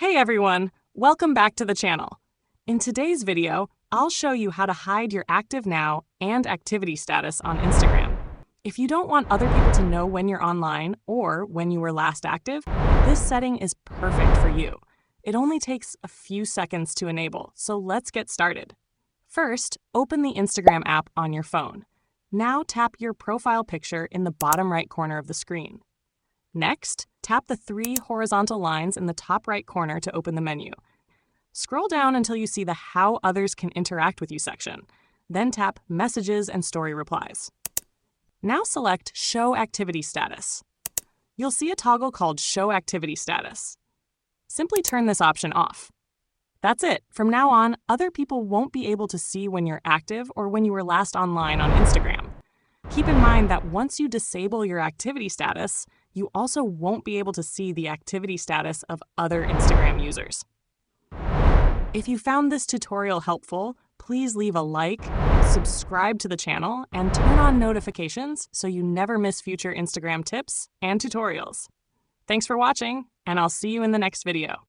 Hey everyone, welcome back to the channel. In today's video, I'll show you how to hide your active now and activity status on Instagram. If you don't want other people to know when you're online or when you were last active, this setting is perfect for you. It only takes a few seconds to enable, so let's get started. First, open the Instagram app on your phone. Now tap your profile picture in the bottom right corner of the screen. Next, tap the three horizontal lines in the top right corner to open the menu. Scroll down until you see the How Others Can Interact with You section. Then tap Messages and Story Replies. Now select Show Activity Status. You'll see a toggle called Show Activity Status. Simply turn this option off. That's it. From now on, other people won't be able to see when you're active or when you were last online on Instagram. Keep in mind that once you disable your activity status, you also won't be able to see the activity status of other Instagram users. If you found this tutorial helpful, please leave a like, subscribe to the channel, and turn on notifications so you never miss future Instagram tips and tutorials. Thanks for watching, and I'll see you in the next video.